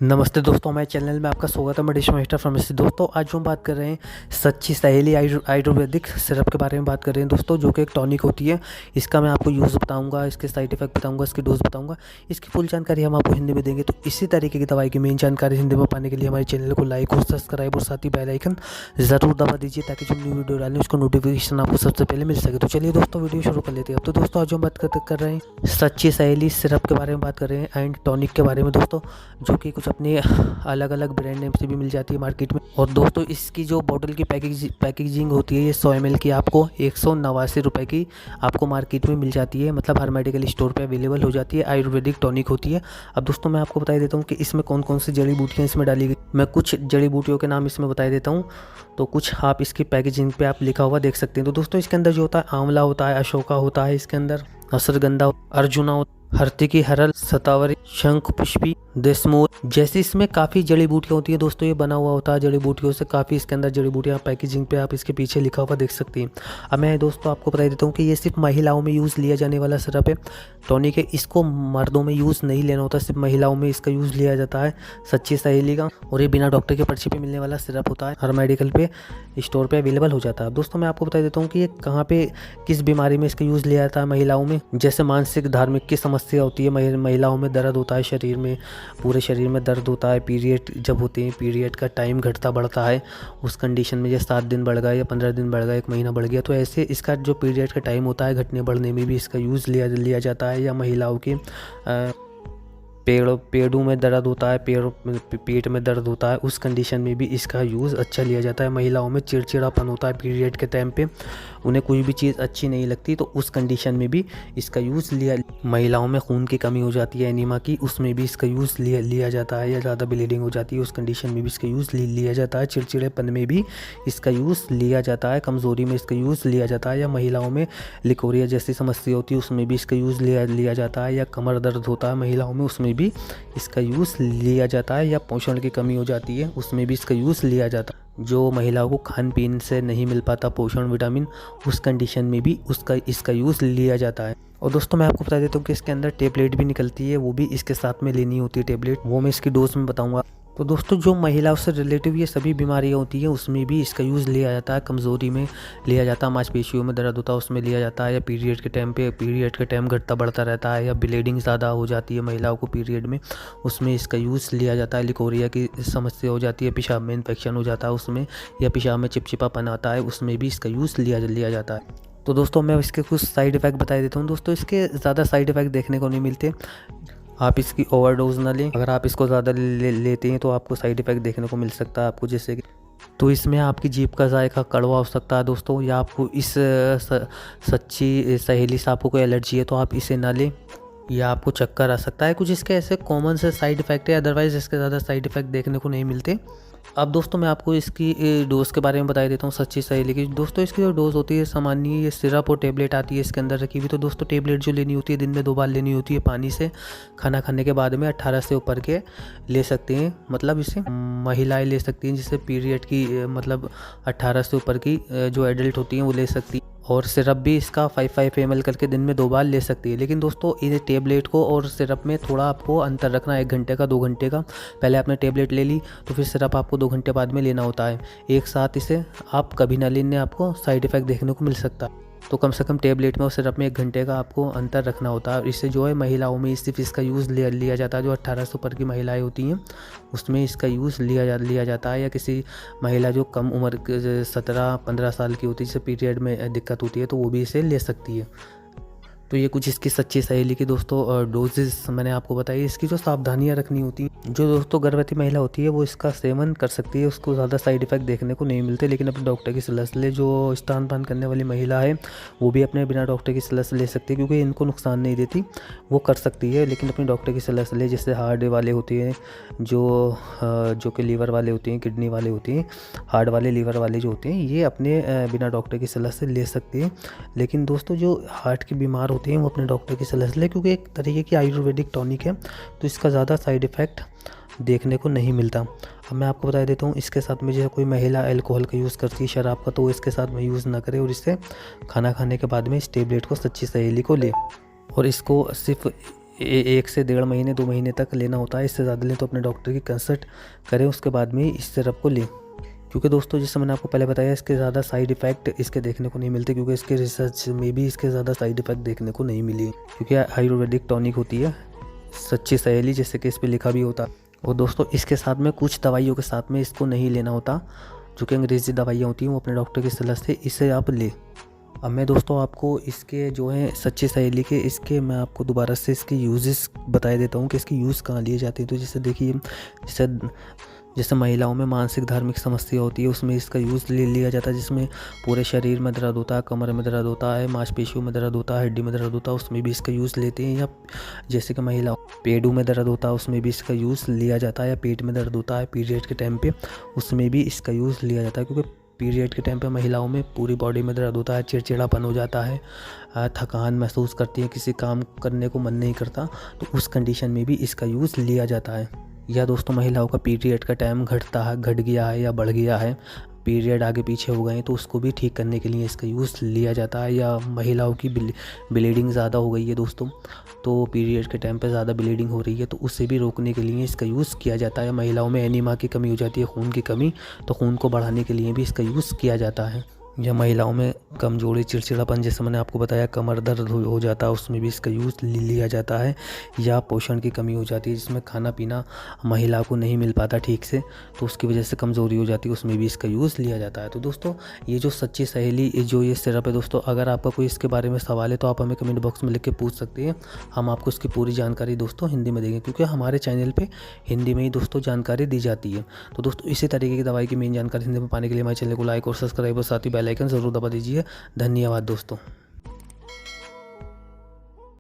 नमस्ते दोस्तों, हमारे चैनल में आपका स्वागत है। मैं डिश मास्टर फार्मेसी। दोस्तों आज हम बात कर रहे हैं सच्ची सहेली आयुर्वेदिक सिरप के बारे में बात कर रहे हैं दोस्तों, जो कि एक टॉनिक होती है। इसका मैं आपको यूज़ बताऊंगा, इसके साइड इफेक्ट बताऊंगा, इसकी डोज बताऊंगा, इसकी फुल जानकारी हम आपको हिंदी में देंगे। तो इसी तरीके की दवाई की मेन जानकारी हिंदी में पाने के लिए हमारे चैनल को लाइक और सब्सक्राइब और साथ ही बेल आइकन ज़रूर दबा दीजिए, ताकि जो न्यू वीडियो डालें उसको नोटिफिकेशन आपको सबसे पहले मिल सके। तो चलिए दोस्तों वीडियो शुरू कर लेते हैं। अब तो दोस्तों आज हम बात कर रहे हैं सच्ची सहेली सिरप के बारे में बात कर रहे हैं एंड टॉनिक के बारे में दोस्तों, जो कि कुछ अपने अलग अलग ब्रांड नेम से भी मिल जाती है मार्केट में। और दोस्तों इसकी जो बोतल की पैकेजिंग होती है, ये 100 ml की आपको 189 रुपये की आपको मार्केट में मिल जाती है, मतलब हर मेडिकल स्टोर पे अवेलेबल हो जाती है। आयुर्वेदिक टॉनिक होती है। अब दोस्तों मैं आपको बता देता हूँ कि इसमें कौन कौन सी जड़ी बूटियाँ इसमें डाली गई। मैं कुछ जड़ी बूटियों के नाम इसमें बता देता हूँ, तो कुछ आप इसकी पैकेजिंग पे आप लिखा हुआ देख सकते हैं। तो दोस्तों इसके अंदर जो होता है, आंवला होता है, अशोका होता है, इसके अंदर असरगंधा, अर्जुना, हरतिकी, हरल, सतावरी, शंख पुष्पी, देशमूल जैसी इसमें काफ़ी जड़ी बूटियाँ होती है दोस्तों। ये बना हुआ होता है जड़ी बूटियों से, काफ़ी इसके अंदर जड़ी बूटियाँ पैकेजिंग पे आप इसके पीछे लिखा हुआ देख सकते हैं। अब मैं दोस्तों आपको बता देता हूँ कि ये सिर्फ महिलाओं में यूज़ लिया जाने वाला सिरप है, टॉनिक है। इसको मर्दों में यूज़ नहीं लेना होता, सिर्फ महिलाओं में इसका यूज़ लिया जाता है सच्ची सहेली का। और ये बिना डॉक्टर के पर्ची पे मिलने वाला सिरप होता है, हर मेडिकल पे स्टोर पे अवेलेबल हो जाता है। दोस्तों मैं आपको बता देता हूँ कि ये कहाँ पे किस बीमारी में इसका यूज़ लिया जाता है महिलाओं में। जैसे मानसिक धार्मिक की समस्या होती है, महिलाओं में दर्द होता है, शरीर में पूरे शरीर में दर्द होता है, पीरियड जब होते हैं, पीरियड का टाइम घटता बढ़ता है, उस कंडीशन में जैसे 7 दिन बढ़ गया या 15 दिन बढ़ गया, 1 महीना बढ़ गया, तो ऐसे इसका जो पीरियड का टाइम होता है घटने बढ़ने में भी इसका यूज़ लिया जाता है। या महिलाओं के पेड़ों में दर्द होता है, पेट में दर्द होता है, उस कंडीशन में भी इसका यूज़ अच्छा लिया जाता है। महिलाओं में चिड़चिड़ापन होता है पीरियड के टाइम पे, उन्हें कोई भी चीज़ अच्छी नहीं लगती, तो उस कंडीशन में भी इसका यूज़ लिया। महिलाओं में खून की कमी हो जाती है, एनीमा की, उसमें भी इसका यूज़ लिया जाता है। या ज़्यादा ब्लीडिंग हो जाती है, उस कंडीशन में भी इसका यूज़ लिया जाता है। चिड़चिड़ेपन में भी इसका यूज़ लिया जाता है, कमज़ोरी में इसका यूज़ लिया जाता है। या महिलाओं में लिकोरिया जैसी समस्या होती है, उसमें भी इसका यूज़ लिया जाता है। या कमर दर्द होता है महिलाओं में, उसमें भी इसका यूज़ लिया जाता है। या पोषण की कमी हो जाती है, उसमें भी इसका यूज़ लिया जाता है। जो महिलाओं को खान पीन से नहीं मिल पाता पोषण विटामिन, उस कंडीशन में भी इसका यूज़ लिया जाता है। और दोस्तों मैं आपको बता देता हूँ कि इसके अंदर टेबलेट भी निकलती है, वो भी इसके साथ में लेनी होती है टेबलेट, वो मैं इसकी डोज में बताऊँगा। तो दोस्तों जो महिलाओं से रिलेटिव ये सभी बीमारियाँ होती हैं, उसमें भी इसका यूज़ लिया जाता है। कमज़ोरी में लिया जाता है, मांसपेशियों में दर्द होता है, उसमें लिया जाता है। या पीरियड के टाइम घटता बढ़ता रहता है, या ब्लीडिंग ज़्यादा हो जाती है महिलाओं को पीरियड में, उसमें इसका यूज़ लिया जाता है। लिकोरिया की समस्या हो जाती है, पेशाब में इन्फेक्शन हो जाता है उसमें, या पेशाब में चिपचिपापन आता है, उसमें भी इसका यूज़ लिया जाता है। तो दोस्तों मैं इसके कुछ साइड इफ़ेक्ट बता देता हूँ। दोस्तों इसके ज़्यादा साइड इफ़ेक्ट देखने को नहीं मिलते, आप इसकी ओवरडोज ना लें। अगर आप इसको ज़्यादा लेते हैं तो आपको साइड इफ़ेक्ट देखने को मिल सकता है आपको, जैसे कि तो इसमें आपकी जीभ का जायका कड़वा हो सकता है दोस्तों। या आपको इस सच्ची सहेली से आपको कोई एलर्जी है तो आप इसे ना लें। या आपको चक्कर आ सकता है। कुछ इसके ऐसे कॉमन से साइड इफ़ेक्ट है, अदरवाइज़ इसके ज़्यादा साइड इफ़ेक्ट देखने को नहीं मिलते। अब दोस्तों मैं आपको इसकी डोज़ के बारे में बता देता हूँ सच्ची सहेली की। दोस्तों इसकी जो डोज़ होती है सामान्य, ये सिरप और टेबलेट आती है इसके अंदर रखी हुई। तो दोस्तों टेबलेट जो लेनी होती है दिन में 2 बार लेनी होती है पानी से, खाना खाने के बाद में 18 से ऊपर के ले सकते हैं, मतलब इसे महिलाएं ले सकती हैं, जिससे पीरियड की मतलब 18 से ऊपर की जो एडल्ट होती हैं वो ले सकती हैं। और सिरप भी इसका 5 ml करके दिन में 2 बार ले सकती है। लेकिन दोस्तों इस टेबलेट को और सिरप में थोड़ा आपको अंतर रखना, 1 घंटे का 2 घंटे का। पहले आपने टेबलेट ले ली तो फिर सिरप आपको 2 घंटे बाद में लेना होता है। एक साथ इसे आप कभी ना लेने, आपको साइड इफ़ेक्ट देखने को मिल सकता है। तो कम से कम टेबलेट में और सिरप में 1 घंटे का आपको अंतर रखना होता है। इससे जो है महिलाओं में सिर्फ इसका यूज़ लिया जाता है। जो 18 से ऊपर की महिलाएं होती हैं उसमें इसका यूज़ लिया जाता है। या किसी महिला जो कम उम्र 17-15 साल की होती है, जिसे पीरियड में दिक्कत होती है, तो वो भी इसे ले सकती है। तो ये कुछ इसकी सच्ची सहेली की दोस्तों डोजेस मैंने आपको बताई। इसकी जो सावधानियां रखनी होती हैं, जो दोस्तों गर्भवती महिला होती है वो इसका सेवन कर सकती है, उसको ज़्यादा साइड इफ़ेक्ट देखने को नहीं मिलते। लेकिन अपने डॉक्टर की सलाह से ले। जो स्तनपान करने वाली महिला है वो भी अपने बिना डॉक्टर की सलाह से ले सकती है, क्योंकि इनको नुकसान नहीं देती, वो कर सकती है, लेकिन अपने डॉक्टर की सलाह से ले। जैसे हार्ट वाले होते हैं, जो कि लीवर वाले होते हैं, किडनी वाले होते हैं, हार्ट वाले, लीवर वाले जो होते हैं, ये अपने बिना डॉक्टर की सलाह से ले सकते हैं। लेकिन दोस्तों जो हार्ट के बीमार होते हैं वो अपने डॉक्टर की सलाह से ले, क्योंकि एक तरीके की आयुर्वेदिक टॉनिक है, तो इसका ज़्यादा साइड इफ़ेक्ट देखने को नहीं मिलता। अब मैं आपको बता देता हूँ, इसके साथ में जैसे कोई महिला अल्कोहल का यूज़ करती है, शराब का, तो इसके साथ में यूज़ ना करे। और इससे खाना खाने के बाद में इस टेबलेट को सच्ची सहेली को ले। और इसको सिर्फ 1 से 1.5 महीने 2 महीने तक लेना होता है। इससे ज़्यादा लें तो अपने डॉक्टर की कंसल्ट करें, उसके बाद में इस सिरप को लें। क्योंकि दोस्तों जैसे मैंने आपको पहले बताया, इसके ज़्यादा साइड इफ़ेक्ट इसके देखने को नहीं मिलते, क्योंकि इसके रिसर्च में भी इसके ज़्यादा साइड इफ़ेक्ट देखने को नहीं मिली, क्योंकि आयुर्वेदिक टॉनिक होती है सच्ची सहेली, जैसे कि इस पर लिखा भी होता। और दोस्तों इसके साथ में कुछ दवाइयों के साथ में इसको नहीं लेना होता, जो कि अंग्रेज़ी दवाइयाँ होती हैं, वो अपने डॉक्टर की सलाह से इसे आप लें। अब मैं दोस्तों आपको इसके जो है सच्ची सहेली के इसके मैं आपको दोबारा से इसके यूजेस बता देता हूँ कि इसके यूज़ कहाँ लिए जाते हैं। तो जैसे देखिए, जैसे महिलाओं में मानसिक धार्मिक समस्या होती है, उसमें इसका यूज़ ले लिया जाता है, जिसमें पूरे शरीर में दर्द होता है, कमर में दर्द होता है, मांसपेशियों में दर्द होता है, हड्डी में दर्द होता है, उसमें भी इसका यूज़ लेते हैं। या जैसे कि महिलाओं पेडू में दर्द होता है, उसमें भी इसका यूज़ लिया जाता है। या पेट में दर्द होता है पीरियड के टाइम पे, उसमें भी इसका यूज़ लिया जाता है, क्योंकि पीरियड के टाइम पे महिलाओं में पूरी बॉडी में दर्द होता है, चिड़चिड़ापन हो जाता है, थकान महसूस करती है, किसी काम करने को मन नहीं करता, तो उस कंडीशन में भी इसका यूज़ लिया जाता है। या दोस्तों महिलाओं का पीरियड का टाइम घट गया है या बढ़ गया है, पीरियड आगे पीछे हो गए हैं, तो उसको भी ठीक करने के लिए इसका यूज़ लिया जाता है। या महिलाओं की ब्लीडिंग ज़्यादा हो गई है दोस्तों, तो पीरियड के टाइम पे ज़्यादा ब्लीडिंग हो रही है, तो उसे भी रोकने के लिए इसका यूज़ किया जाता है। महिलाओं में एनीमिया की कमी हो जाती है, खून की कमी, तो खून को बढ़ाने के लिए भी इसका यूज़ किया जाता है। या महिलाओं में कमजोरी, चिड़चिड़ापन, जैसे मैंने आपको बताया, कमर दर्द हो जाता है, उसमें भी इसका यूज़ लिया जाता है। या पोषण की कमी हो जाती है, जिसमें खाना पीना महिला को नहीं मिल पाता ठीक से, तो उसकी वजह से कमज़ोरी हो जाती है, उसमें भी इसका यूज़ लिया जाता है। तो दोस्तों ये जो सच्ची सहेली जो ये सिरप है दोस्तों, अगर आपका कोई इसके बारे में सवाल है तो आप हमें कमेंट बॉक्स में लिख के पूछ सकते हैं। हम आपको इसकी पूरी जानकारी दोस्तों हिंदी में देंगे, क्योंकि हमारे चैनल पर हिंदी में ही दोस्तों जानकारी दी जाती है। तो दोस्तों इसी तरीके की दवाई की मेन जानकारी हिंदी में पाने के लिए हमारे चैनल को लाइक और सब्सक्राइब और साथ ही बेल आइकन ज़रूर दबा दीजिए। धन्यवाद दोस्तों।